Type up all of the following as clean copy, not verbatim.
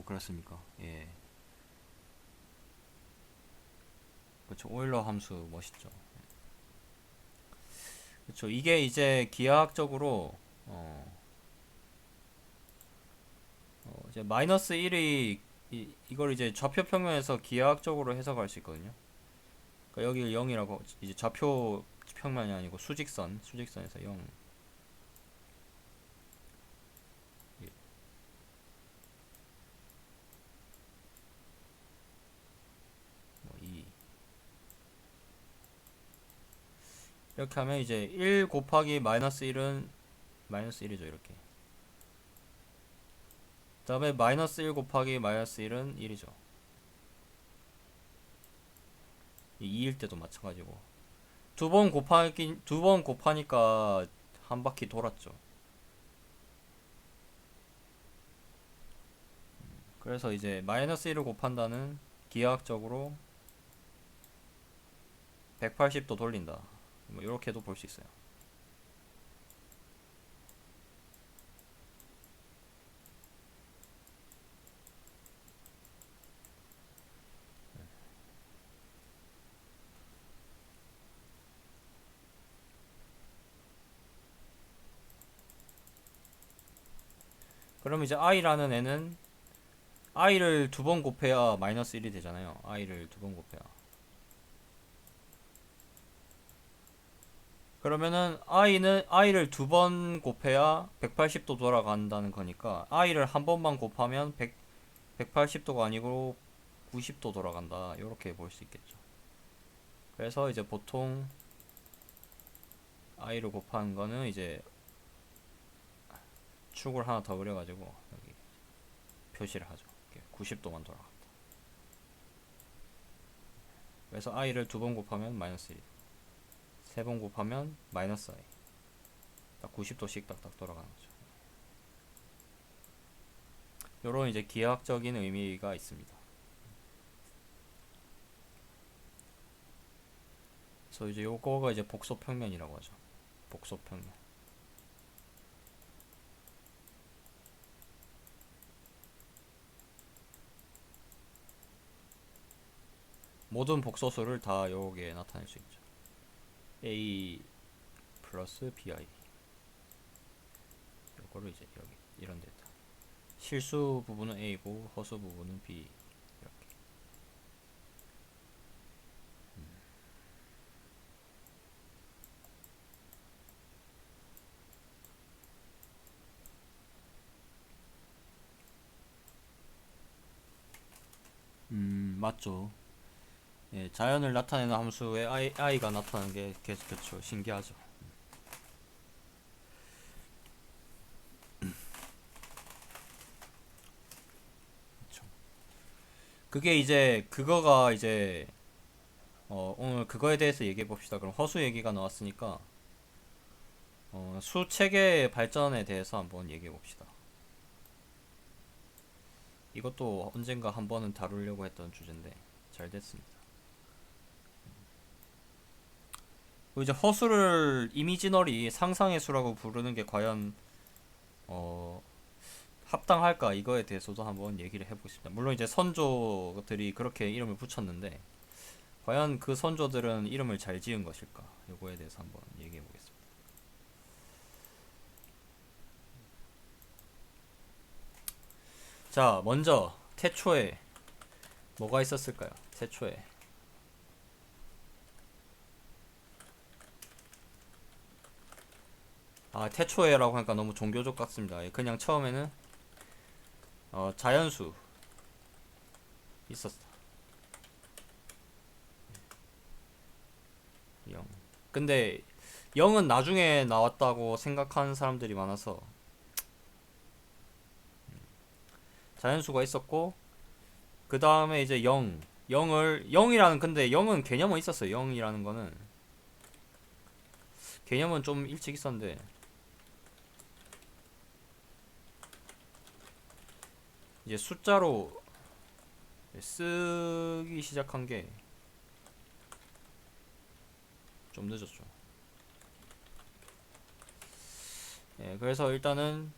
그렇습니까? 예. 그렇죠. 오일러 함수 멋있죠. 그렇죠. 이게 이제 기하학적으로 이제 마이너스 1이 이걸 이제 좌표 평면에서 기하학적으로 해석할 수 있거든요. 그러니까 여기를 0이라고 이제 좌표 평면이 아니고 수직선에서 0. 뭐 2. 이렇게 하면 이제 1 곱하기 마이너스 1은 마이너스 1이죠, 이렇게. 그 다음에 마이너스 1 곱하기 마이너스 1은 1이죠. 2일 때도 마찬가지고. 두 번 곱하니까 한 바퀴 돌았죠. 그래서 이제 마이너스 1을 곱한다는 기하학적으로 180도 돌린다. 뭐 이렇게도 볼 수 있어요. 그럼 이제 i라는 애는 i를 두 번 곱해야 마이너스 1이 되잖아요. i를 두 번 곱해야. 그러면은 i를 두 번 곱해야 180도 돌아간다는 거니까 i를 한 번만 곱하면 180도가 아니고 90도 돌아간다. 이렇게 볼 수 있겠죠. 그래서 이제 보통 i를 곱하는 거는 이제 축을 하나 더 그려가지고 여기 표시를 하죠. 90도만 돌아간다. 그래서 i를 두 번 곱하면 마이너스 1, 세 번 곱하면 마이너스 i. 딱 90도씩 딱딱 돌아가는 거죠. 요런 이제 기하학적인 의미가 있습니다. 그래서 이제 요거가 이제 복소평면이라고 하죠. 복소평면. 모든 복소수를 다 요게 나타낼 수 있죠. a 플러스 bi. 요거를 이제 여기 이런 데다. 실수 부분은 a고 허수 부분은 b. 이렇게. 맞죠. 예, 자연을 나타내는 함수에 i가 나타나는 게 계속 그렇죠. 신기하죠. 그쵸. 그게 이제 그거가 이제 오늘 그거에 대해서 얘기해 봅시다. 그럼 허수 얘기가 나왔으니까 수 체계의 발전에 대해서 한번 얘기해 봅시다. 이것도 언젠가 한 번은 다루려고 했던 주제인데 잘 됐습니다. 그리고 이제 허수를 이미지너리 상상의 수라고 부르는 게 과연 어, 합당할까 이거에 대해서도 한번 얘기를 해보겠습니다. 물론 이제 선조들이 그렇게 이름을 붙였는데 과연 그 선조들은 이름을 잘 지은 것일까? 이거에 대해서 한번 얘기해 보겠습니다. 자, 먼저 태초에 뭐가 있었을까요? 태초에 태초에라고 하니까 너무 종교적 같습니다. 그냥 처음에는 자연수 있었다. 0. 근데 0은 나중에 나왔다고 생각하는 사람들이 많아서 자연수가 있었고 그 다음에 이제 0이라는 근데 0은 개념은 있었어요. 0이라는 거는 개념은 좀 일찍 있었는데 이제 숫자로 쓰기 시작한 게 좀 늦었죠. 예, 그래서 일단은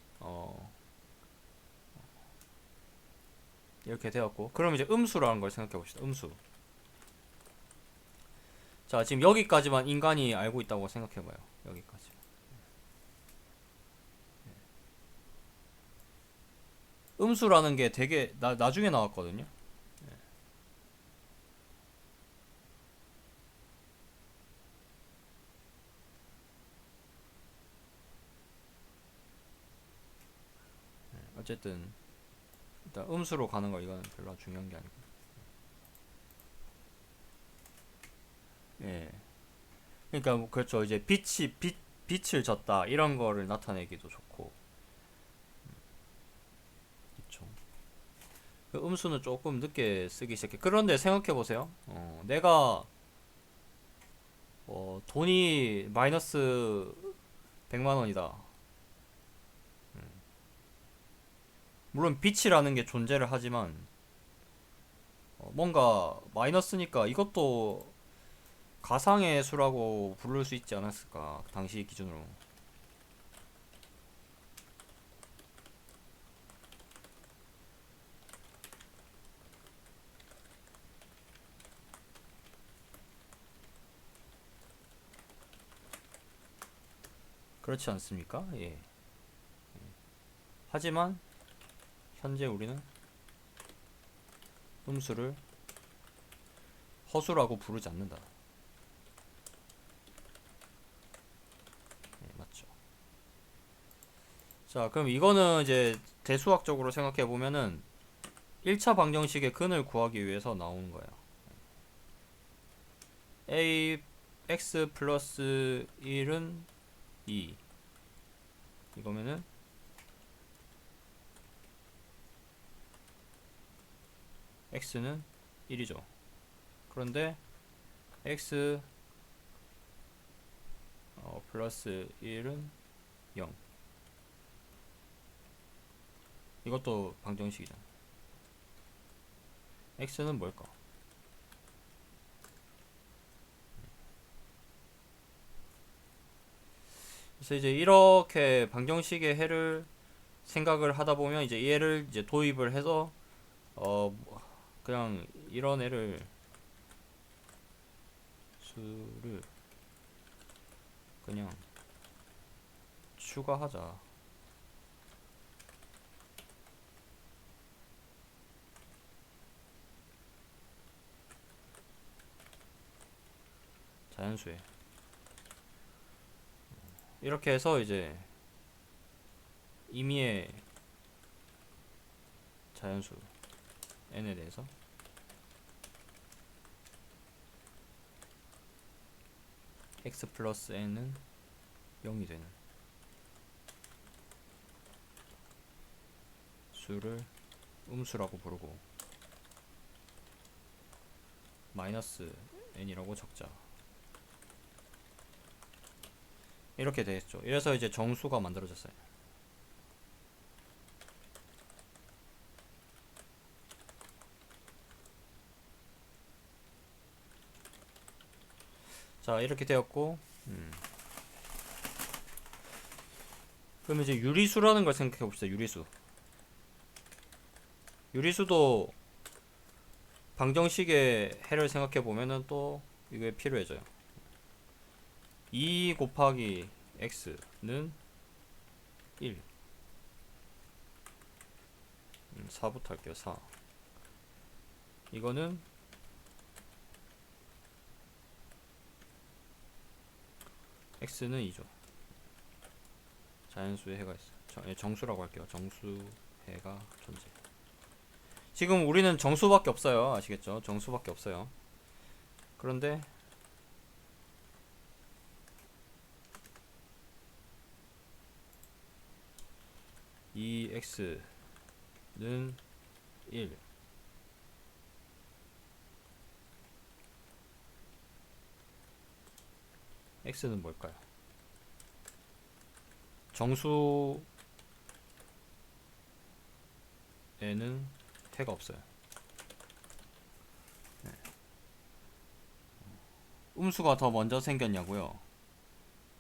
이렇게 되었고, 그럼 이제 음수라는 걸 생각해 봅시다. 음수. 자, 지금 여기까지만 인간이 알고 있다고 생각해 봐요. 여기까지. 음수라는 게 되게 나중에 나왔거든요. 어쨌든 일단 음수로 가는 거 이거는 별로 중요한 게 아니고. 예. 그러니까 뭐 그렇죠. 이제 빛을 졌다 이런 거를 나타내기도 좋고. 그렇죠. 그 음수는 조금 늦게 쓰기 시작해. 그런데 생각해 보세요. 내가 돈이 마이너스 100만 원이다. 물론 빛이라는 게 존재를 하지만 뭔가 마이너스니까 이것도 가상의 수라고 부를 수 있지 않았을까? 당시 기준으로. 그렇지 않습니까? 예. 하지만 현재 우리는 음수를 허수라고 부르지 않는다. 예, 맞죠. 자, 그럼 이거는 이제 대수학적으로 생각해 보면은 1차 방정식의 근을 구하기 위해서 나오는 거예요. a x 플러스 1은 2 이거면은 x는 1이죠. 그런데 x 플러스 1은 0. 이것도 방정식이잖아. x는 뭘까? 그래서 이제 이렇게 방정식의 해를 생각을 하다 보면 이제 얘를 이제 도입을 해서 그냥 이런 애를 수를 그냥 추가하자. 자연수에 이렇게 해서 이제 임의의 자연수 n에 대해서 x 플러스 n은 0이 되는 수를 음수라고 부르고 마이너스 n이라고 적자. 이렇게 되겠죠. 이래서 이제 정수가 만들어졌어요. 자, 이렇게 되었고, 그럼 이제 유리수라는 걸 생각해 봅시다. 유리수. 유리수도 방정식의 해를 생각해 보면은 또 이게 필요해져요. 2 곱하기 x는 1. 4부터 할게요. 4. 이거는 x는 2죠. 자연수의 해가 있어요. 정수라고 할게요. 정수해가 존재. 지금 우리는 정수밖에 없어요. 아시겠죠? 정수밖에 없어요. 그런데 이 x는 1. x는 뭘까요? 정수에는 해가 없어요. 네. 음수가 더 먼저 생겼냐고요?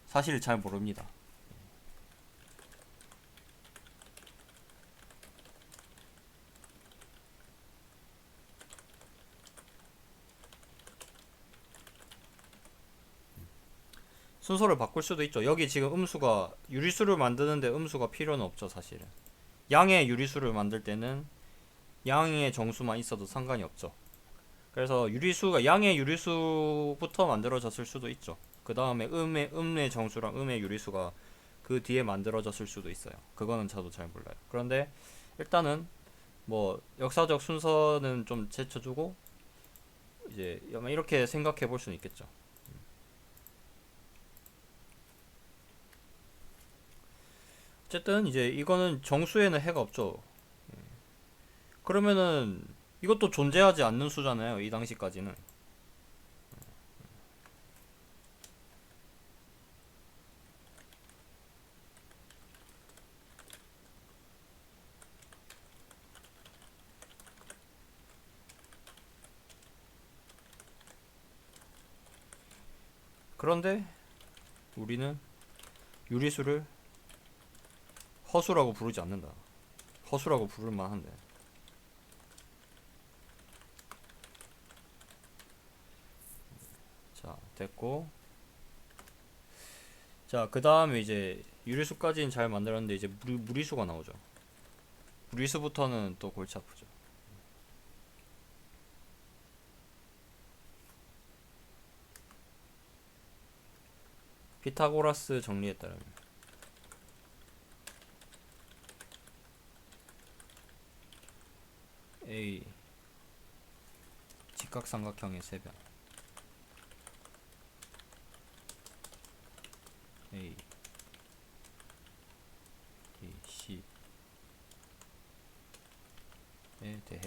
사실 잘 모릅니다. 순서를 바꿀 수도 있죠. 여기 지금 음수가 유리수를 만드는데 음수가 필요는 없죠, 사실은. 양의 유리수를 만들 때는 양의 정수만 있어도 상관이 없죠. 그래서 유리수가 양의 유리수부터 만들어졌을 수도 있죠. 그 다음에 음의 정수랑 음의 유리수가 그 뒤에 만들어졌을 수도 있어요. 그거는 저도 잘 몰라요. 그런데 일단은 뭐 역사적 순서는 좀 제쳐주고 이제 이렇게 생각해 볼 수는 있겠죠. 어쨌든 이제 이거는 정수에는 해가 없죠. 그러면은 이것도 존재하지 않는 수잖아요. 이 당시까지는. 그런데 우리는 유리수를 허수라고 부르지 않는다. 허수라고 부를 만한데. 자, 됐고. 자, 그 다음에 이제 유리수까지는 잘 만들었는데 이제 무리수가 나오죠. 무리수부터는 또 골치 아프죠. 피타고라스 정리에 따르면 A 직각삼각형의 세변 A B C에 대해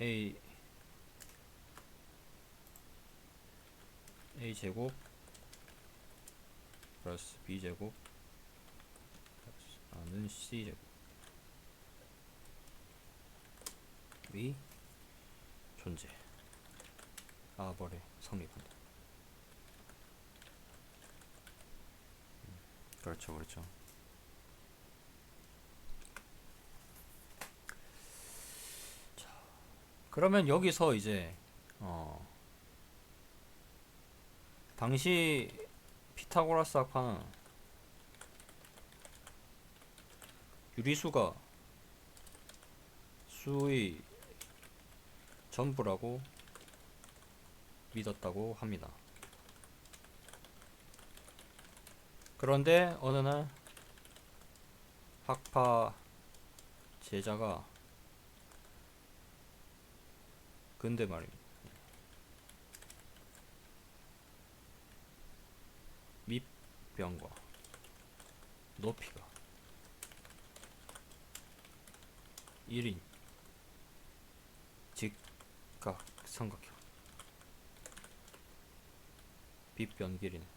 A 제곱 플러스 B 제곱 는 C 제곱이 존재. 아벌에 성립한다. 그렇죠, 그렇죠. 자, 그러면 여기서 이제 당시 피타고라스 학파는 유리수가 수의 전부라고 믿었다고 합니다. 그런데 어느 날 학파 제자가 근데 말입니다. 밑변과 높이가 1인 직각삼각형 빗변 길이는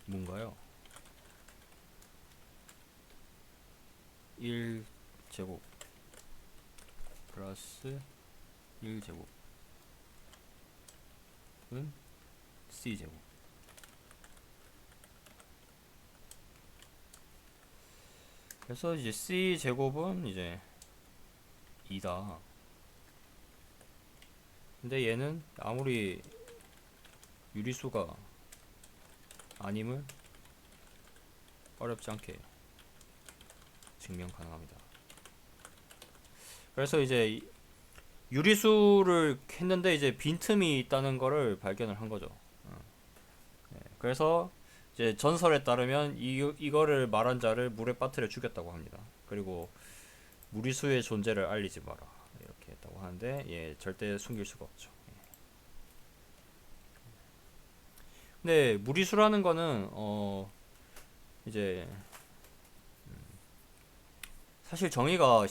뭔가요? 1제곱 플러스 1제곱은 C제곱. 그래서 이제 C제곱은 이제 2다. 근데 얘는 아무리 유리수가 아님을 어렵지 않게 증명 가능합니다. 그래서 이제 유리수를 했는데 이제 빈틈이 있다는 거를 발견을 한 거죠. 네, 그래서 이제 전설에 따르면 이거를 말한 자를 물에 빠뜨려 죽였다고 합니다. 그리고 무리수의 존재를 알리지 마라 이렇게 했다고 하는데 예, 절대 숨길 수가 없죠. 근데 무리수라는 거는 이제 사실 정의가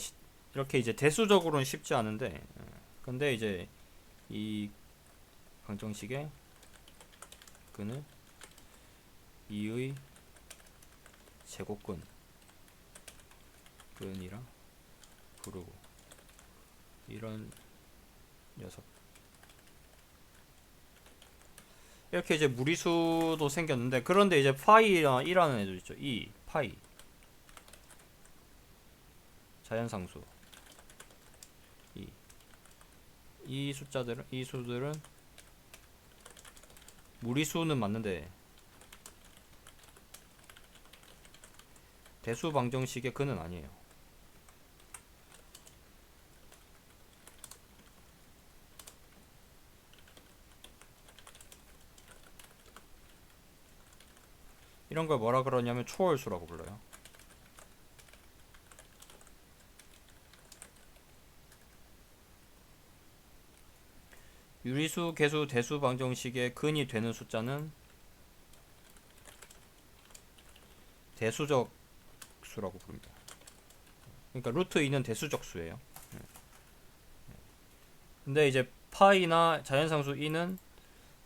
이렇게 이제 대수적으로는 쉽지 않은데 근데 이제 이 방정식의 근을 2의 제곱근 근이라 부르고 이런 녀석 이렇게 이제 무리수도 생겼는데 그런데 이제 파이랑 1하는 애도 있죠. 이 파이 자연상수 이 이 숫자들은 이 수들은 무리수는 맞는데 대수 방정식의 근은 아니에요. 이런 걸 뭐라 그러냐면 초월수라고 불러요. 유리수, 개수, 대수 방정식의 근이 되는 숫자는 대수적 수라고 부릅니다. 그러니까 루트 2는 대수적 수예요. 근데 이제 파이나 자연상수 2는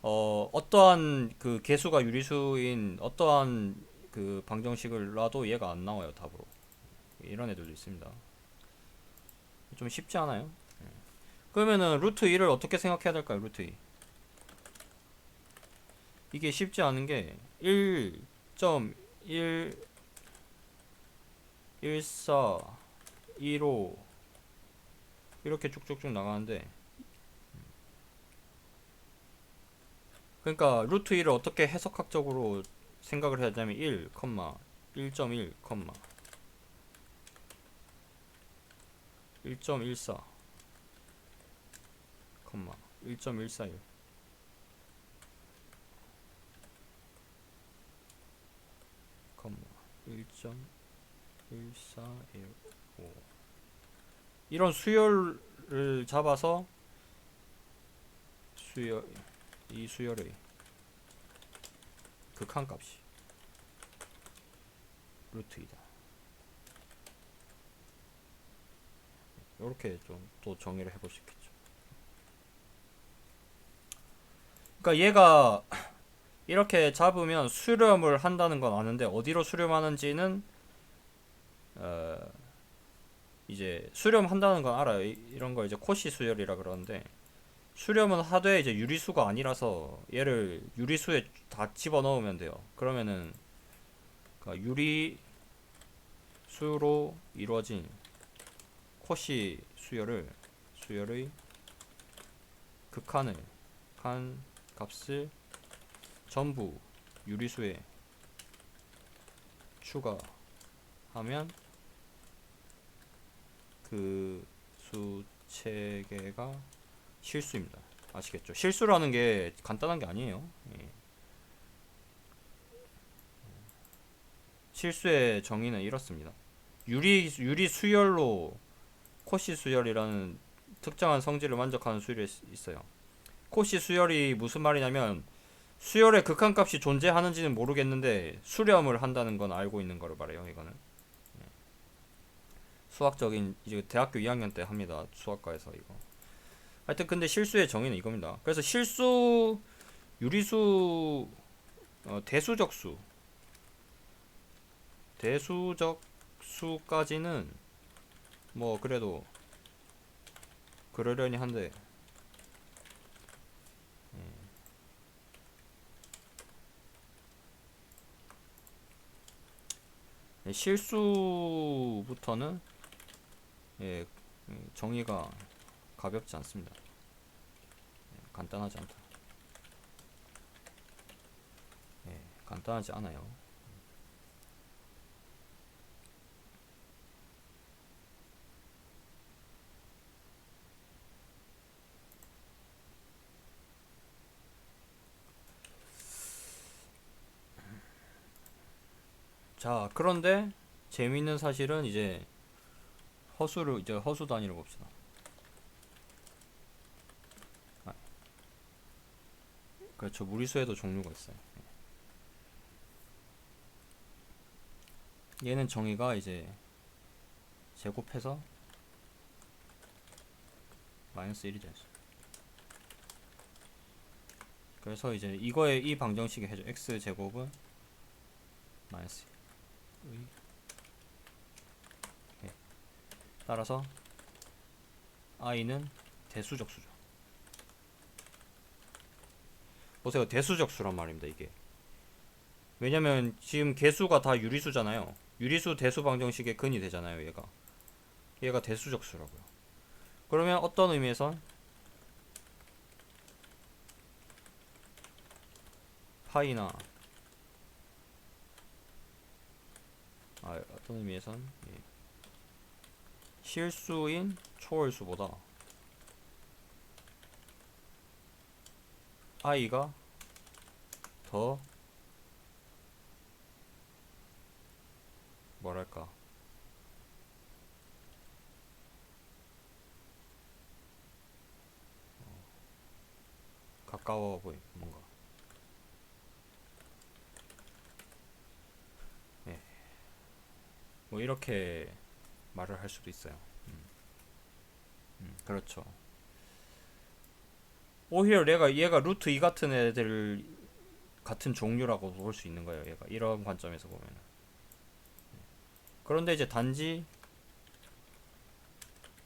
어떠한 그 개수가 유리수인 어떠한 그 방정식을 놔도 얘가 안 나와요, 답으로. 이런 애들도 있습니다. 좀 쉽지 않아요? 그러면은 루트 2를 어떻게 생각해야 될까요? 루트 2. 이게 쉽지 않은 게 1.1 14 15 이렇게 쭉쭉쭉 나가는데, 그러니까 루트 2를 어떻게 해석학적으로 생각을 해야 되냐면 1, 1.1, 1.14, 1.141, 1.1415 이런 수열을 잡아서 이 수열의 극한값이 루트 2다. 이렇게 좀 또 정의를 해볼 수 있겠죠. 그러니까 얘가 이렇게 잡으면 수렴을 한다는 건 아는데 어디로 수렴하는지는 이제 수렴한다는 건 알아요. 이런 걸 이제 코시 수열이라 그러는데, 수렴은 하되 이제 유리수가 아니라서 얘를 유리수에 다 집어넣으면 돼요. 그러면은 그러니까 유리수로 이루어진 코시 수열의 극한을 한 값을 전부 유리수에 추가하면 그 수체계가 실수입니다. 아시겠죠? 실수라는 게 간단한 게 아니에요. 예. 실수의 정의는 이렇습니다. 유리 수열로 코시 수열이라는 특정한 성질을 만족하는 수열이 있어요. 코시 수열이 무슨 말이냐면 수열의 극한값이 존재하는지는 모르겠는데 수렴을 한다는 건 알고 있는 거를 말해요. 이거는 수학적인 이제 대학교 2학년 때 합니다. 수학과에서 이거. 하여튼 근데 실수의 정의는 이겁니다. 그래서 실수 유리수 대수적 수까지는 뭐 그래도 그러려니 한데, 실수부터는 예, 정의가 가볍지 않습니다. 간단하지 않다. 간단하지 않아요. 자, 그런데 재미있는 사실은 이제 허수 단위로 봅시다. 그렇죠. 무리수에도 종류가 있어요. 얘는 정의가 이제 제곱해서 마이너스 1이 되죠. 그래서 이제 이거에 이 방정식이 해줘. x 제곱은 마이너스 1의 따라서 i는 대수적 수죠. 보세요. 대수적 수란 말입니다. 이게 왜냐면 지금 개수가 다 유리수잖아요. 유리수 대수 방정식의 근이 되잖아요. 얘가 대수적 수라고요. 그러면 어떤 의미에선 파이나 어떤 의미에선 실수인 초월수보다 i가 더 뭐랄까 가까워 보임 뭔가. 네. 뭐 이렇게 말을 할 수도 있어요. 그렇죠. 오히려 얘가 루트 2 같은 애들 같은 종류라고 볼 수 있는 거예요. 얘가 이런 관점에서 보면. 그런데 이제 단지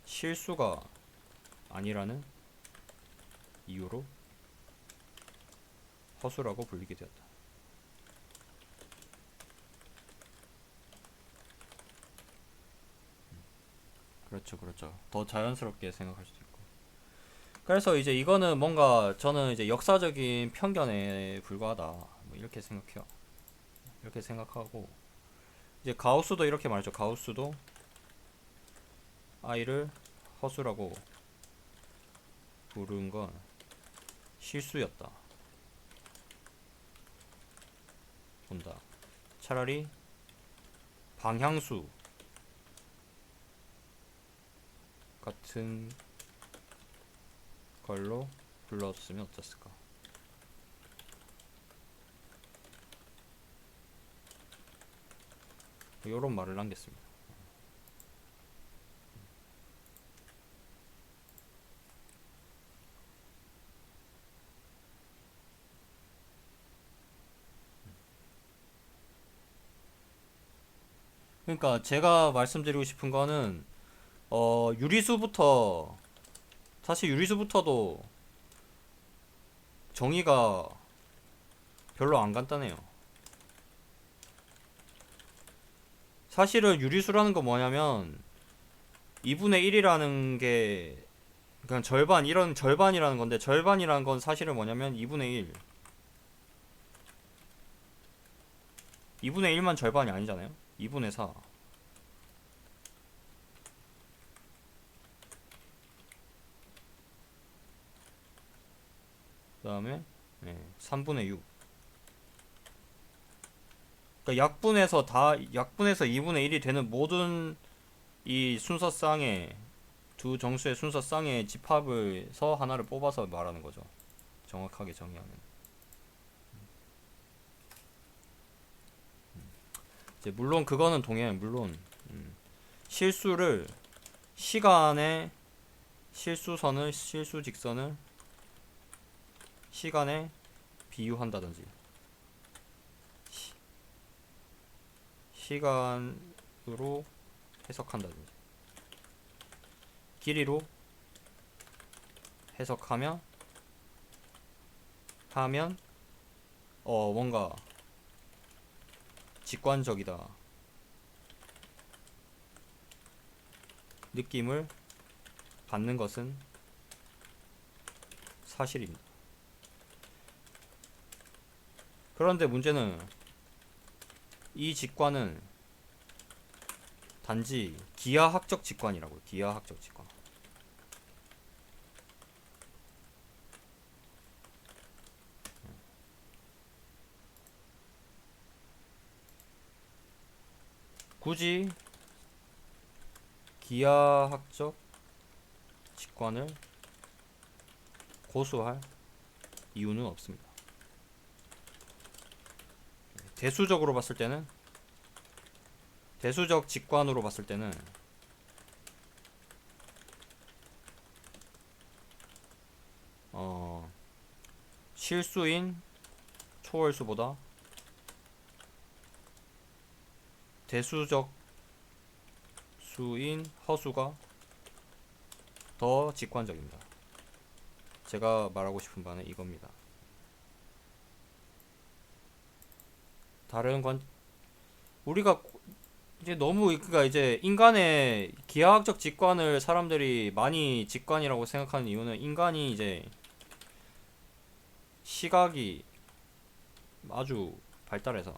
실수가 아니라는 이유로 허수라고 불리게 되었다. 그렇죠, 그렇죠. 더 자연스럽게 생각할 수도 있고. 그래서 이제 이거는 뭔가 저는 이제 역사적인 편견에 불과하다. 뭐 이렇게 생각해요. 이렇게 생각하고 이제 가우스도 이렇게 말했죠. 가우스도 i를 허수라고 부른 건 실수였다. 본다. 차라리 방향수 같은 걸로 불렀으면 어땠을까? 요런 말을 남겼습니다. 그러니까 제가 말씀드리고 싶은 거는 유리수부터 사실 유리수부터도 정의가 별로 안 간단해요. 사실은 유리수라는 건 뭐냐면 2분의 1이라는 게 그냥 절반 이런 절반이라는 건데 절반이라는 건 사실은 뭐냐면 2분의 1 2분의 1만 절반이 아니잖아요. 2분의 4 그 다음에 3분의 6 그러니까 약분해서 2분의 1이 되는 모든 이 순서쌍의 두 정수의 순서쌍의 집합을서 하나를 뽑아서 말하는 거죠. 정확하게 정의하면. 이제 물론 그거는 동의해요. 물론 실수를 시간의 실수 직선을 시간에 비유한다든지 시간으로 해석한다든지 길이로 해석하면 뭔가 직관적이다 느낌을 받는 것은 사실입니다. 그런데 문제는 이 직관은 단지 기하학적 직관이라고요. 기하학적 직관. 굳이 기하학적 직관을 고수할 이유는 없습니다. 대수적으로 봤을 때는 대수적 직관으로 봤을 때는 실수인 초월수보다 대수적 수인 허수가 더 직관적입니다. 제가 말하고 싶은 바는 이겁니다. 다른 관 우리가 이제 너무 그러니까 이제 인간의 기하학적 직관을 사람들이 많이 직관이라고 생각하는 이유는 인간이 이제 시각이 아주 발달해서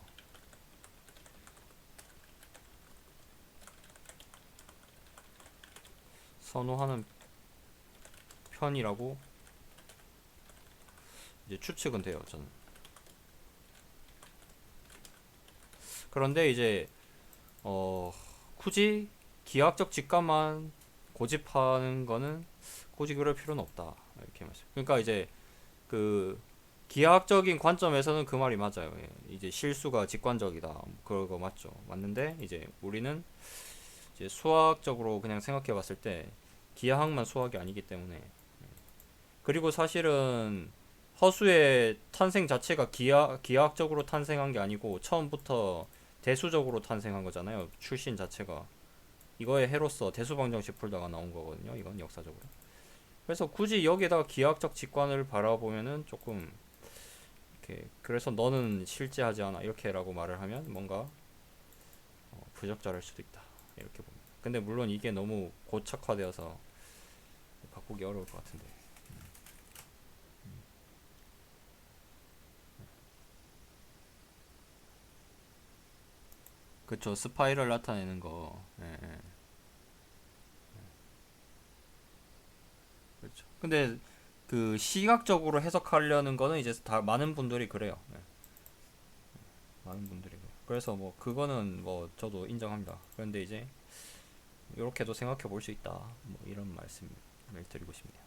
선호하는 편이라고 이제 추측은 돼요, 저는. 그런데 이제 굳이 기하학적 직관만 고집하는 거는 굳이 그럴 필요는 없다, 이렇게 말씀. 그러니까 이제 그 기하학적인 관점에서는 그 말이 맞아요. 예. 이제 실수가 직관적이다, 그거 맞죠. 맞는데 이제 우리는 이제 수학적으로 그냥 생각해 봤을 때 기하학만 수학이 아니기 때문에, 그리고 사실은 허수의 탄생 자체가 기하학적으로 탄생한 게 아니고 처음부터 대수적으로 탄생한 거잖아요. 출신 자체가 이거의 해로서 대수방정식 풀다가 나온 거거든요. 이건 역사적으로. 그래서 굳이 여기다가 기하학적 직관을 바라보면은 조금 이렇게, 그래서 너는 실제하지 않아 이렇게라고 말을 하면 뭔가 부적절할 수도 있다, 이렇게 봅니다. 근데 물론 이게 너무 고착화되어서 바꾸기 어려울 것 같은데. 그쵸, 스파이럴 나타내는 거. 예, 예. 그렇죠. 근데 그 시각적으로 해석하려는 거는 이제 다 많은 분들이 그래요. 예, 많은 분들이 그래요. 그래서 뭐 그거는 뭐 저도 인정합니다. 그런데 이제 이렇게도 생각해 볼 수 있다, 뭐 이런 말씀을 드리고 싶네요.